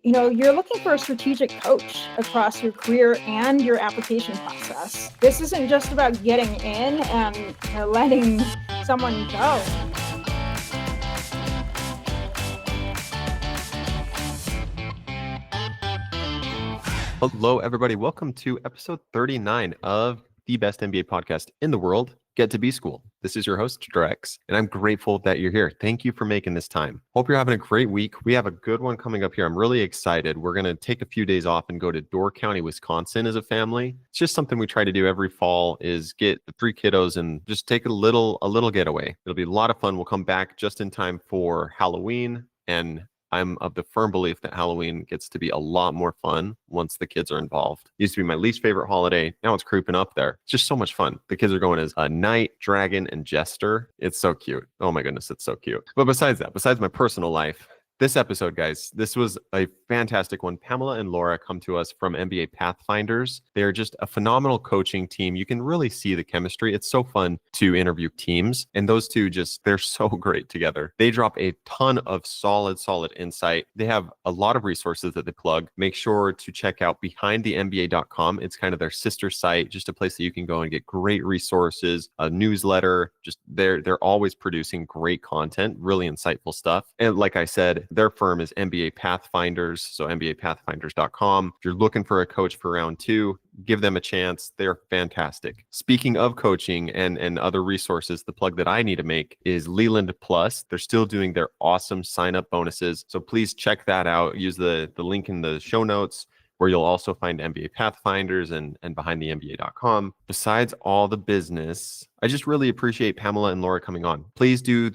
You're looking for a strategic coach across your career and your application process. This isn't just about getting in and letting someone go. Hello, everybody. Welcome to episode 39 of the best MBA podcast in the world, Get to B School. This is your host, Drex, and I'm grateful that you're here. Thank you for making this time. Hope you're having a great week. We have a good one coming up here. I'm really excited. We're going to take a few days off and go to Door County, Wisconsin as a family. It's just something we try to do every fall is get the three kiddos and just take a little getaway. It'll be a lot of fun. We'll come back just in time for Halloween, and I'm of the firm belief that Halloween gets to be a lot more fun once the kids are involved. It used to be my least favorite holiday. Now it's creeping up there. It's just so much fun. The kids are going as a knight, dragon, and jester. It's so cute. Oh my goodness, it's so cute. But besides my personal life, this episode, guys, this was a fantastic one. Pamela and Laura come to us from MBA Pathfinders. They're just a phenomenal coaching team. You can really see the chemistry. It's so fun to interview teams. And those two they're so great together. They drop a ton of solid insight. They have a lot of resources that they plug. Make sure to check out behindthemba.com. It's kind of their sister site, just a place that you can go and get great resources, a newsletter. Just they're always producing great content, really insightful stuff. And like I said, their firm is MBA Pathfinders, so MBApathfinders.com. If you're looking for a coach for round 2, give them a chance. They're fantastic. Speaking of coaching and other resources, the plug that I need to make is Leland Plus. They're still doing their awesome sign-up bonuses, so please check that out. Use the link in the show notes, where you'll also find MBA Pathfinders and behindthemba.com. Besides all the business, I just really appreciate Pamela and Laura coming on. Please do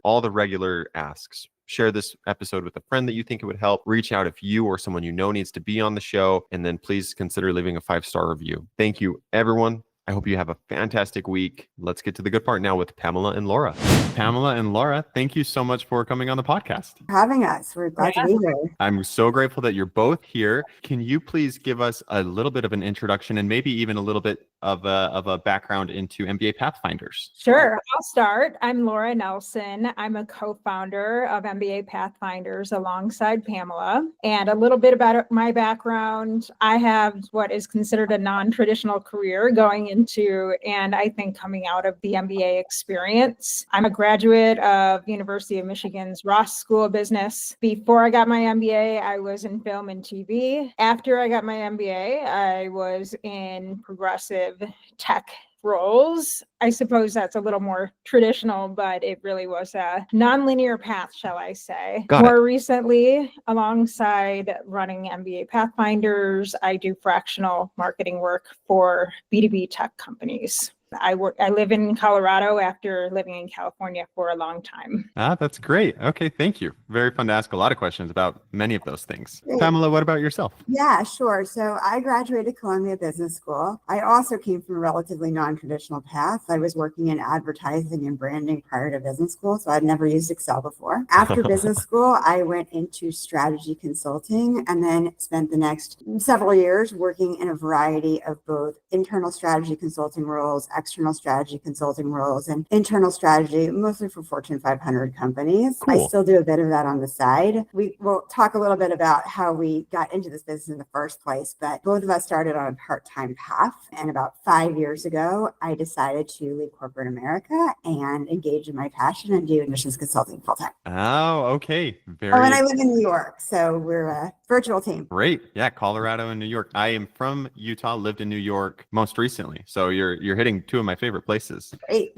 all the regular asks. Share this episode with a friend that you think it would help. Reach out if you or someone you know needs to be on the show. And then please consider leaving a 5-star review. Thank you, everyone. I hope you have a fantastic week. Let's get to the good part now with Pamela and Laura. Pamela and Laura, thank you so much for coming on the podcast. For having us. We're glad to be here. I'm so grateful that you're both here. Can you please give us a little bit of an introduction and maybe even a little bit of a background into MBA Pathfinders? Sure, I'll start. I'm Laura Nelson. I'm a co-founder of MBA Pathfinders alongside Pamela. And a little bit about my background. I have what is considered a non-traditional career going into, and I think coming out of the MBA experience. I'm a graduate of University of Michigan's Ross School of Business. Before I got my MBA, I was in film and TV. After I got my MBA, I was in progressive tech roles. I suppose that's a little more traditional, but it really was a non-linear path, shall I say. More recently, alongside running MBA Pathfinders, I do fractional marketing work for B2B tech companies. I live in Colorado after living in California for a long time. That's great. Okay, thank you. Very fun to ask a lot of questions about many of those things. Great. Pamela, what about yourself? Yeah, sure. So I graduated Columbia Business School. I also came from a relatively non-traditional path. I was working in advertising and branding prior to business school, so I'd never used Excel before. After business school, I went into strategy consulting and then spent the next several years working in a variety of both internal strategy consulting roles, external strategy consulting roles, and internal strategy, mostly for Fortune 500 companies. Cool. I still do a bit of that on the side. We will talk a little bit about how we got into this business in the first place, but both of us started on a part-time path. And about 5 years ago, I decided to leave corporate America and engage in my passion and do admissions consulting full-time. Oh, okay. And I live in New York, so we're a virtual team. Great. Yeah, Colorado and New York. I am from Utah, lived in New York most recently. So you're hitting two of my favorite places. Great.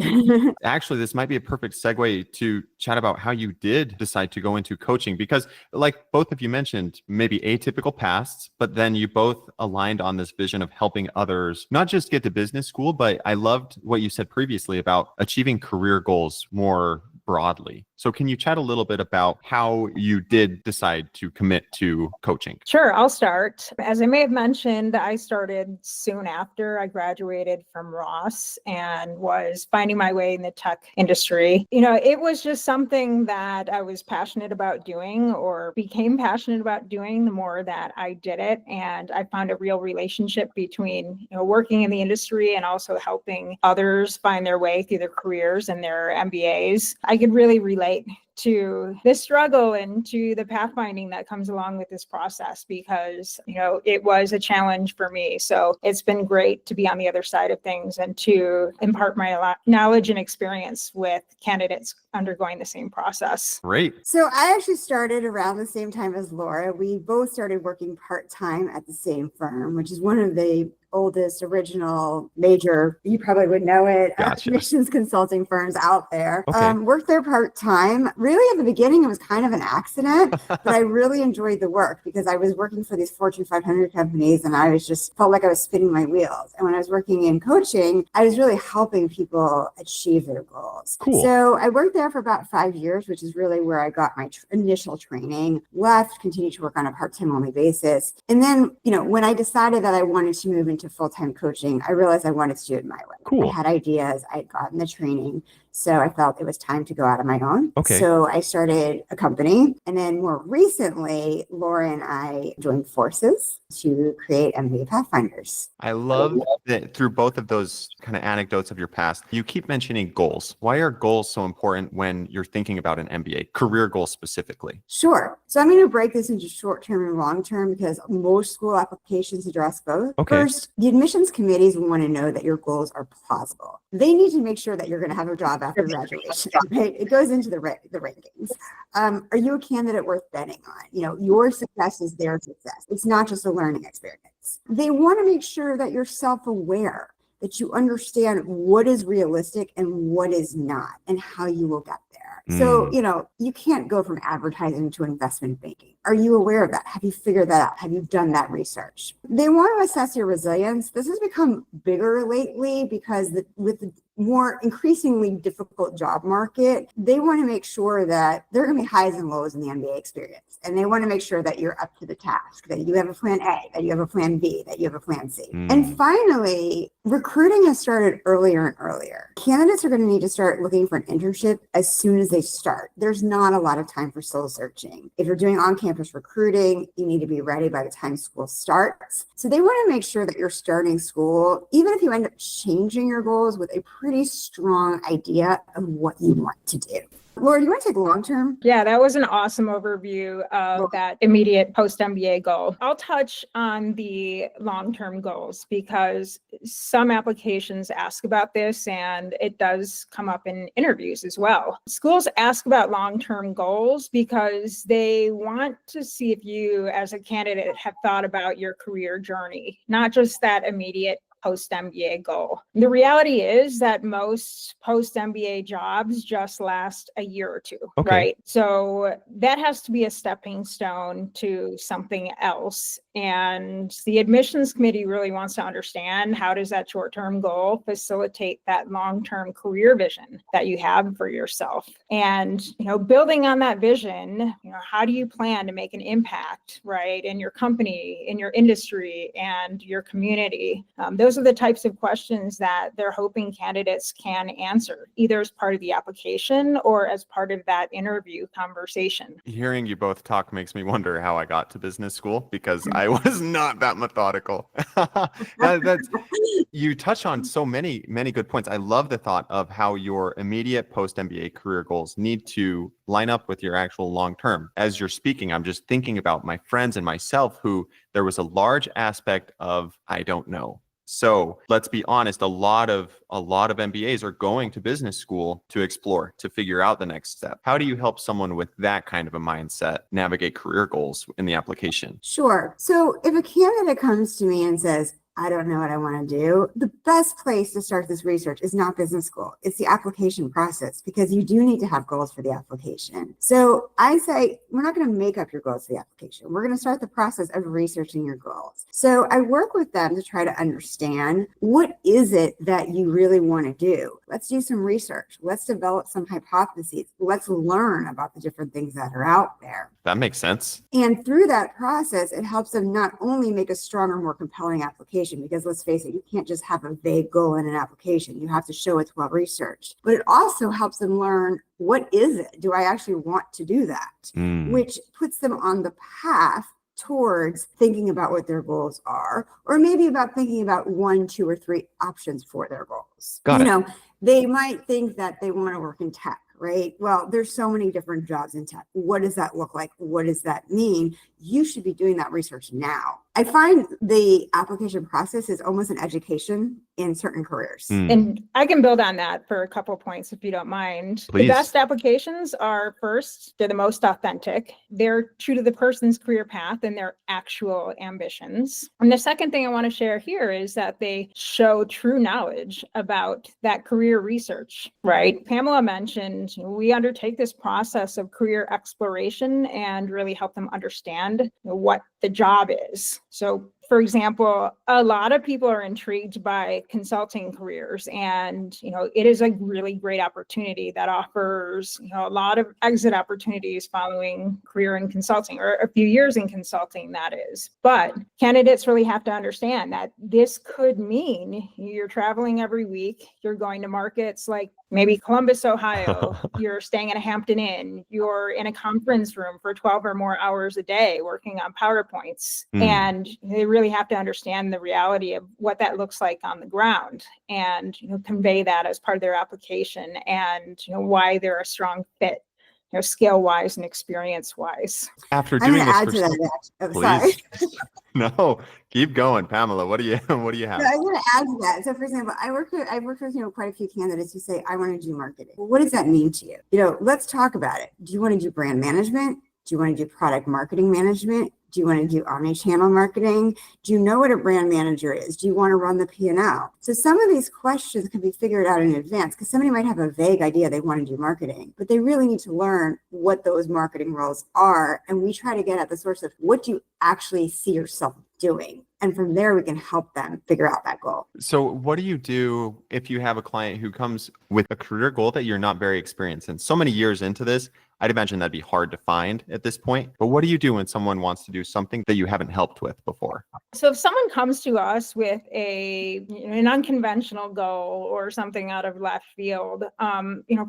Actually, this might be a perfect segue to chat about how you did decide to go into coaching, because like both of you mentioned, maybe atypical paths, but then you both aligned on this vision of helping others, not just get to business school, but I loved what you said previously about achieving career goals more broadly. So can you chat a little bit about how you did decide to commit to coaching? Sure, I'll start. As I may have mentioned, I started soon after I graduated from Ross and was finding my way in the tech industry. It was just something that I was passionate about doing, or became passionate about doing the more that I did it. And I found a real relationship between working in the industry and also helping others find their way through their careers and their MBAs. I could really relate to the struggle and to the pathfinding that comes along with this process, because, it was a challenge for me. So it's been great to be on the other side of things and to impart my knowledge and experience with candidates undergoing the same process. Great. So I actually started around the same time as Laura. We both started working part-time at the same firm, which is one of the oldest original major, you probably would know it, Gotcha. admissions consulting firms out there. Okay. Worked there part-time. Really at the beginning, it was kind of an accident, but I really enjoyed the work because I was working for these Fortune 500 companies and I was just felt like I was spinning my wheels. And when I was working in coaching, I was really helping people achieve their goals. Cool. So I worked there for about 5 years, which is really where I got my initial training, left, continued to work on a part-time only basis. And then, when I decided that I wanted to move into full-time coaching, I realized I wanted to do it my way. Cool. I had ideas, I had gotten the training, so I felt it was time to go out on my own. Okay. So I started a company, and then more recently, Laura and I joined forces to create MBA Pathfinders. I love that through both of those kind of anecdotes of your past, you keep mentioning goals. Why are goals so important when you're thinking about an MBA, career goals specifically? Sure. So I'm going to break this into short-term and long-term because most school applications address both. Okay. First, the admissions committees want to know that your goals are plausible. They need to make sure that you're going to have a job after graduation, right? It goes into the rankings. Are you a candidate worth betting on? Your success is their success. It's not just a learning experience. They want to make sure that you're self-aware, that you understand what is realistic and what is not, and how you will get there. So, you can't go from advertising to investment banking. Are you aware of that? Have you figured that out? Have you done that research? They want to assess your resilience. This has become bigger lately because with the more increasingly difficult job market, they want to make sure that there are going to be highs and lows in the MBA experience. And they want to make sure that you're up to the task, that you have a plan A, that you have a plan B, that you have a plan C. And finally, recruiting has started earlier and earlier. Candidates are going to need to start looking for an internship as soon as they start. There's not a lot of time for soul searching. If you're doing on-campus recruiting, you need to be ready by the time school starts. So they want to make sure that you're starting school, even if you end up changing your goals, with a pretty strong idea of what you want to do. Laura, do you want to take long-term? Yeah, that was an awesome overview of that immediate post-MBA goal. I'll touch on the long-term goals because some applications ask about this and it does come up in interviews as well. Schools ask about long-term goals because they want to see if you as a candidate have thought about your career journey, not just that immediate post-MBA goal. The reality is that most post-MBA jobs just last a year or two, right? So that has to be a stepping stone to something else. And the admissions committee really wants to understand, how does that short-term goal facilitate that long-term career vision that you have for yourself? And, building on that vision, how do you plan to make an impact, right, in your company, in your industry, and your community? Those are the types of questions that they're hoping candidates can answer, either as part of the application or as part of that interview conversation. Hearing you both talk makes me wonder how I got to business school, because I was not that methodical. You touch on so many good points. I love the thought of how your immediate post-MBA career goals need to line up with your actual long-term. As you're speaking, I'm just thinking about my friends and myself who there was a large aspect of, I don't know. So let's be honest, a lot of MBAs are going to business school to explore, to figure out the next step. How do you help someone with that kind of a mindset navigate career goals in the application? Sure. So if a candidate comes to me and says, I don't know what I want to do, the best place to start this research is not business school. It's the application process, because you do need to have goals for the application. So I say, we're not going to make up your goals for the application. We're going to start the process of researching your goals. So I work with them to try to understand, what is it that you really want to do? Let's do some research. Let's develop some hypotheses. Let's learn about the different things that are out there. That makes sense. And through that process, it helps them not only make a stronger, more compelling application, because let's face it, you can't just have a vague goal in an application. You have to show it's well researched. But it also helps them learn, what is it? Do I actually want to do that? Which puts them on the path towards thinking about what their goals are, or maybe about thinking about 1, 2, or 3 options for their goals. Got it. They might think that they want to work in tech, right? Well, there's so many different jobs in tech. What does that look like? What does that mean? You should be doing that research now. I find the application process is almost an education in certain careers. And I can build on that for a couple of points, if you don't mind. Please. The best applications are, first, they're the most authentic. They're true to the person's career path and their actual ambitions. And the second thing I want to share here is that they show true knowledge about that career research, right? Pamela mentioned we undertake this process of career exploration and really help them understand what the job is. So, for example, a lot of people are intrigued by consulting careers, and it is a really great opportunity that offers a lot of exit opportunities following career in consulting, or a few years in consulting, that is. But candidates really have to understand that this could mean you're traveling every week, you're going to markets like maybe Columbus, Ohio, you're staying in a Hampton Inn, you're in a conference room for 12 or more hours a day working on PowerPoints. And they really have to understand the reality of what that looks like on the ground and convey that as part of their application, and why they're a strong fit, skill wise and experience wise. After I'm doing going to this add for to that. please. Sorry. No, keep going, Pamela. What do you have? No, I'm going to add to that. So, for example, I've worked with quite a few candidates who say, I want to do marketing. Well, what does that mean to you? Let's talk about it. Do you want to do brand management? Do you want to do product marketing management? Do you want to do omni-channel marketing? Do you know what a brand manager is? Do you want to run the P&L? So some of these questions can be figured out in advance, because somebody might have a vague idea they want to do marketing, but they really need to learn what those marketing roles are. And we try to get at the source of what do you actually see yourself doing? And from there, we can help them figure out that goal. So what do you do if you have a client who comes with a career goal that you're not very experienced in? So many years into this, I'd imagine that'd be hard to find at this point. But what do you do when someone wants to do something that you haven't helped with before? So if someone comes to us with an unconventional goal or something out of left field,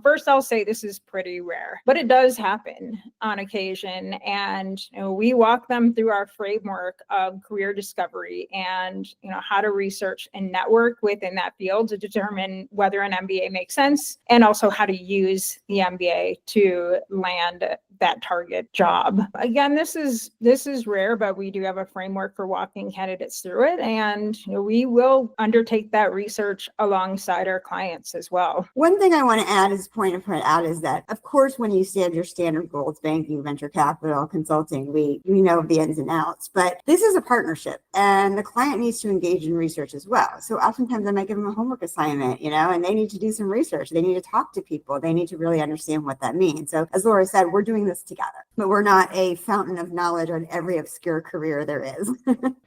first I'll say this is pretty rare, but it does happen on occasion. And we walk them through our framework of career discovery and how to research and network within that field to determine whether an MBA makes sense, and also how to use the MBA to land that target job. Again, this is rare, but we do have a framework for walking candidates through it, and we will undertake that research alongside our clients as well. One thing I want to add is that, of course, when you stand your standard goals, banking, venture capital, consulting, we know the ins and outs, but this is a partnership, and the client needs to engage in research as well. So oftentimes I might give them a homework assignment, and they need to do some research. They need to talk to people. They need to really understand what that means. So as Laura said, we're doing this together, but we're not a fountain of knowledge on every obscure career there is.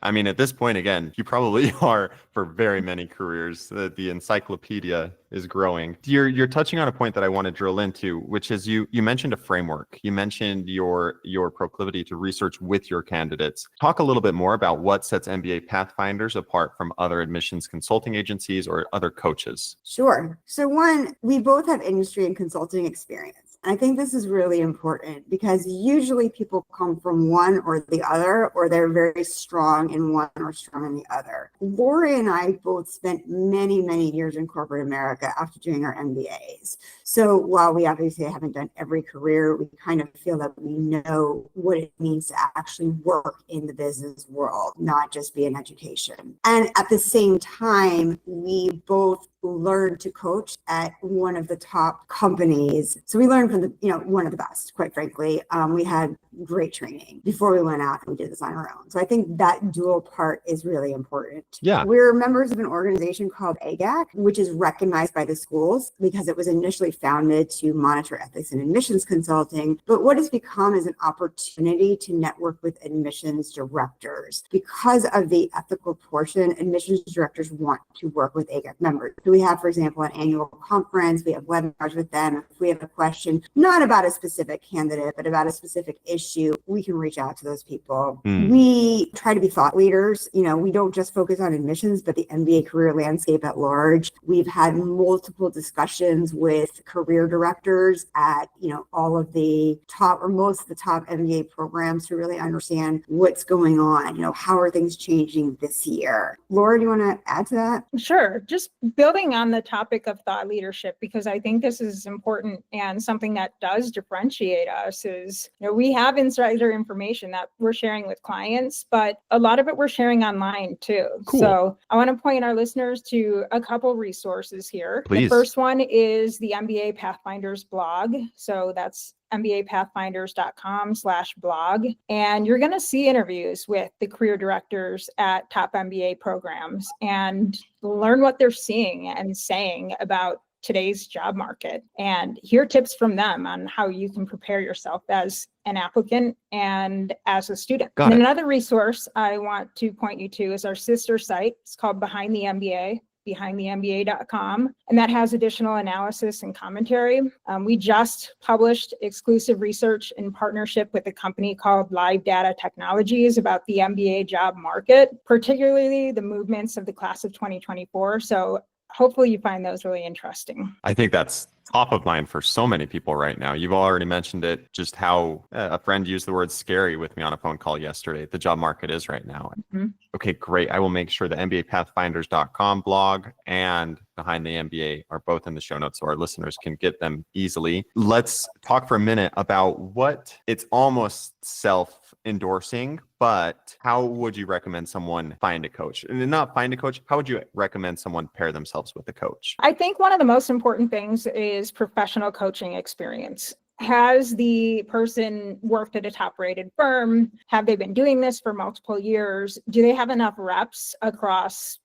I mean, at this point, again, you probably are for very many careers. The encyclopedia is growing. You're touching on a point that I want to drill into, which is you mentioned a framework. You mentioned your proclivity to research with your candidates. Talk a little bit more about what sets MBA Pathfinders apart from other admissions consulting agencies or other coaches. Sure. So one, we both have industry and consulting experience. I think this is really important because usually people come from one or the other, or they're very strong in one or strong in the other. Lori and I both spent many, many years in corporate America after doing our MBAs. So while we obviously haven't done every career, we kind of feel that we know what it means to actually work in the business world, not just be in education. And at the same time, we both learned to coach at one of the top companies. So we learned from one of the best, quite frankly. We had great training before we went out and we did this on our own. So I think that dual part is really important. Yeah. We're members of an organization called AGAC, which is recognized by the schools because it was initially founded to monitor ethics in admissions consulting. But what it's become is an opportunity to network with admissions directors. Because of the ethical portion, admissions directors want to work with AGAC members. So we have, for example, an annual conference. We have webinars with them. If we have a question, not about a specific candidate, but about a specific issue, issue, we can reach out to those people. Mm. We try to be thought leaders. We don't just focus on admissions, but the MBA career landscape at large. We've had multiple discussions with career directors at, all of the top or most of the top MBA programs to really understand what's going on. How are things changing this year? Laura, do you want to add to that? Sure. Just building on the topic of thought leadership, because I think this is important and something that does differentiate us is, we have insider information that we're sharing with clients, but a lot of it we're sharing online too. Cool. So I want to point our listeners to a couple resources here. Please. The first one is the MBA Pathfinders blog. So that's MBApathfinders.com/blog. And you're going to see interviews with the career directors at top MBA programs and learn what they're seeing and saying about today's job market and hear tips from them on how you can prepare yourself as an applicant and as a student. Got it. And another resource I want to point you to is our sister site. It's called Behind the MBA. BehindTheMBA.com, and that has additional analysis and commentary. We just published exclusive research in partnership with a company called Live Data Technologies about the MBA job market, particularly the movements of the class of 2024. So hopefully you find those really interesting. I think that's top of mind for so many people right now. You've already mentioned it, just how a friend used the word scary with me on a phone call yesterday. The job market is right now. Mm-hmm. Okay, great. I will make sure the MBApathfinders.com blog and Behind the MBA are both in the show notes so our listeners can get them easily. Let's talk for a minute about what it's almost self-endorsing, but how would you recommend someone find a coach? And not find a coach, how would you recommend someone pair themselves with a coach? I think one of the most important things is professional coaching experience. Has the person worked at a top-rated firm? Have they been doing this for multiple years? Do they have enough reps across,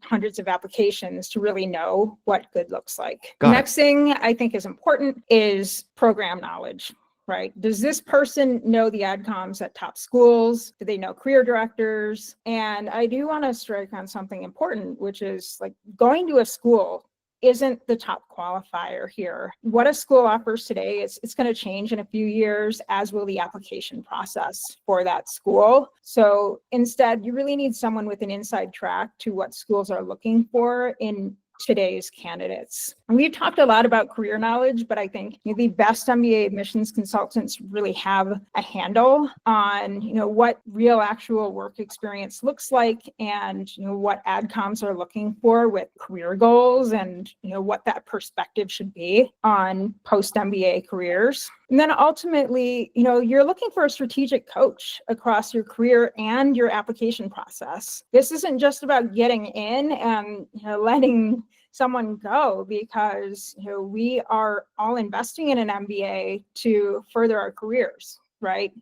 hundreds of applications to really know what good looks like? Next thing I think is important is program knowledge. Right? Does this person know the adcoms at top schools? Do they know career directors? And I do want to strike on something important, which is like going to a school isn't the top qualifier here. What a school offers today, it's going to change in a few years, as will the application process for that school. So instead, you really need someone with an inside track to what schools are looking for in today's candidates. And we've talked a lot about career knowledge, but I think the best MBA admissions consultants really have a handle on, what real actual work experience looks like and, what adcoms are looking for with career goals and, what that perspective should be on post-MBA careers. And then ultimately, you're looking for a strategic coach across your career and your application process. This isn't just about getting in and letting someone go, because we are all investing in an MBA to further our careers. Right?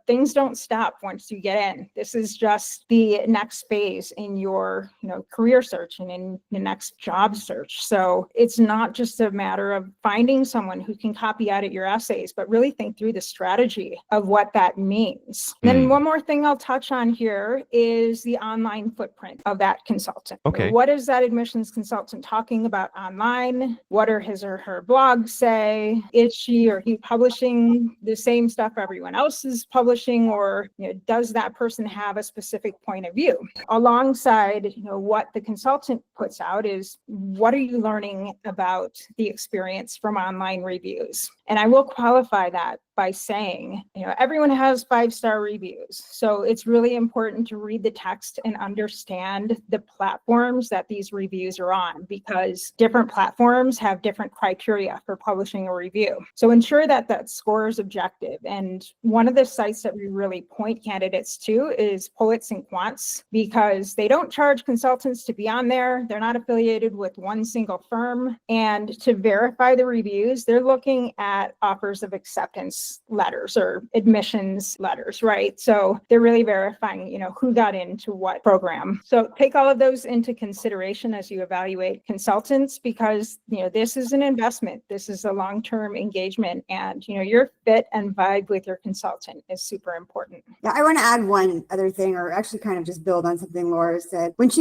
Things don't stop once you get in. This is just the next phase in your, career search and in the next job search. So it's not just a matter of finding someone who can copy edit your essays, but really think through the strategy of what that means. Then one more thing I'll touch on here is the online footprint of that consultant. Okay. What is that admissions consultant talking about online? What are his or her blogs say? Is she or he publishing the same stuff everyone else is publishing, or does that person have a specific point of view? Alongside what the consultant puts out is, what are you learning about the experience from online reviews? And I will qualify that by saying, everyone has 5-star reviews. So it's really important to read the text and understand the platforms that these reviews are on, because different platforms have different criteria for publishing a review. So ensure that that score is objective. And one of the sites that we really point candidates to is Poets and Quants, because they don't charge consultants to be on there. They're not affiliated with one single firm. And to verify the reviews, they're looking at offers of acceptance letters or admissions letters, right? So they're really verifying, who got into what program. So take all of those into consideration as you evaluate consultants, because, this is an investment. This is a long-term engagement, and, your fit and vibe with your consultant is super important. Yeah, I want to add one other thing, or actually kind of just build on something Laura said. When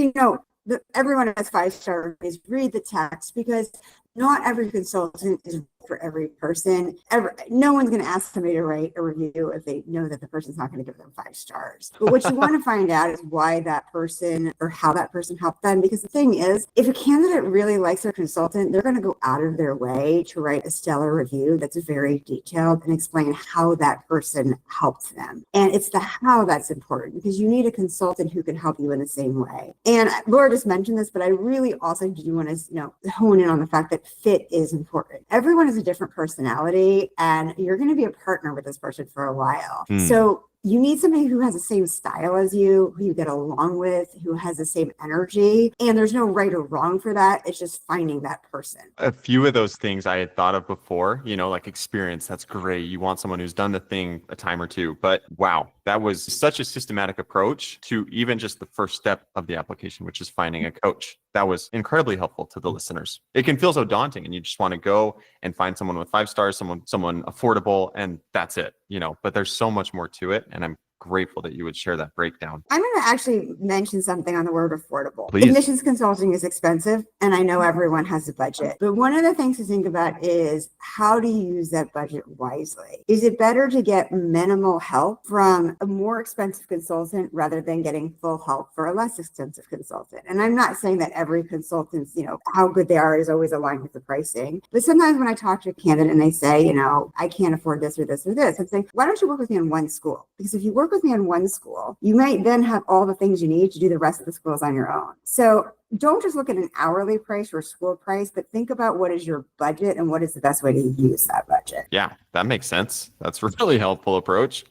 everyone has 5-star reviews, read the text, because not every consultant is for every person. No one's going to ask somebody to write a review if they know that the person's not going to give them 5 stars. But what you want to find out is why that person or how that person helped them. Because the thing is, if a candidate really likes their consultant, they're going to go out of their way to write a stellar review that's very detailed and explain how that person helped them. And it's the how that's important, because you need a consultant who can help you in the same way. And Laura just mentioned this, but I really also do want to, hone in on the fact that fit is important. Everyone has a different personality, and you're going to be a partner with this person for a while. So you need somebody who has the same style as you, who you get along with, who has the same energy. And there's no right or wrong for that. It's just finding that person. A few of those things I had thought of before, like experience. That's great. You want someone who's done the thing a time or two. But wow, that was such a systematic approach to even just the first step of the application, which is finding a coach. That was incredibly helpful to the listeners. It can feel so daunting, and you just want to go and find someone with 5 stars, someone affordable, and that's it, but there's so much more to it. And I'm grateful that you would share that breakdown. I'm going to actually mention something on the word affordable. Please. Admissions consulting is expensive, and I know everyone has a budget. But one of the things to think about is, how do you use that budget wisely? Is it better to get minimal help from a more expensive consultant rather than getting full help for a less expensive consultant? And I'm not saying that every consultant's, how good they are is always aligned with the pricing. But sometimes when I talk to a candidate and they say, I can't afford this or this or this, I'm saying, why don't you work with me on one school? Because if you work with me on one school, you might then have all the things you need to do the rest of the schools on your own. So don't just look at an hourly price or school price, but think about what is your budget and what is the best way to use that budget. Yeah, that makes sense. That's a really helpful approach.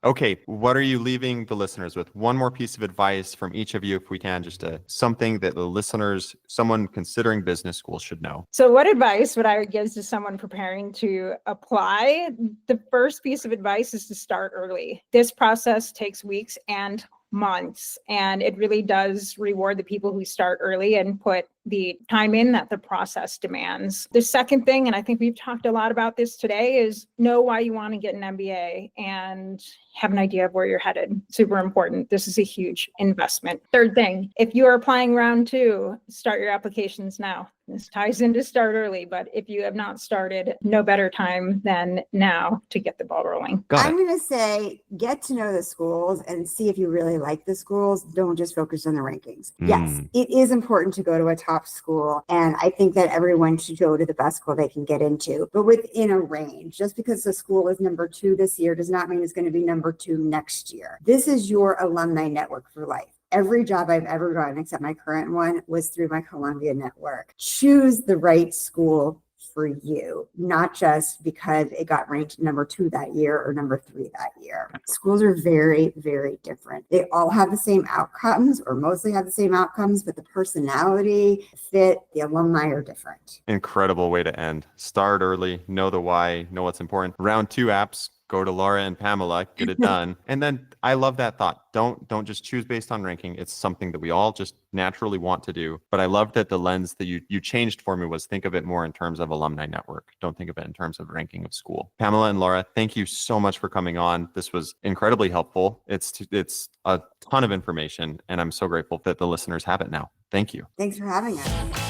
Okay, what are you leaving the listeners with? One more piece of advice from each of you, if we can, just something that the listeners, someone considering business school, should know. So what advice would I give to someone preparing to apply? The first piece of advice is to start early. This process takes weeks and months, and it really does reward the people who start early and put the time in that the process demands. The second thing, and I think we've talked a lot about this today, is know why you want to get an MBA and have an idea of where you're headed. Super important. This is a huge investment. Third thing, if you are applying round 2, start your applications now. This ties into start early, but if you have not started, no better time than now to get the ball rolling. I'm going to say, get to know the schools and see if you really like the schools. Don't just focus on the rankings. Yes, it is important to go to a top school, and I think that everyone should go to the best school they can get into, but within a range. Just because the school is number 2 this year does not mean it's going to be number 2 next year. This is your alumni network for life. Every job I've ever gotten, except my current one, was through my Columbia network. Choose the right school for you, not just because it got ranked number 2 that year or number 3 that year. Schools are very, very different. They all have the same outcomes, or mostly have the same outcomes, but the personality, fit, the alumni are different. Incredible way to end. Start early, know the why, know what's important. Round 2 apps. Go to Laura and Pamela, get it done. And then I love that thought. Don't just choose based on ranking. It's something that we all just naturally want to do. But I love that the lens that you changed for me was think of it more in terms of alumni network. Don't think of it in terms of ranking of school. Pamela and Laura, thank you so much for coming on. This was incredibly helpful. It's a ton of information, and I'm so grateful that the listeners have it now. Thank you. Thanks for having us.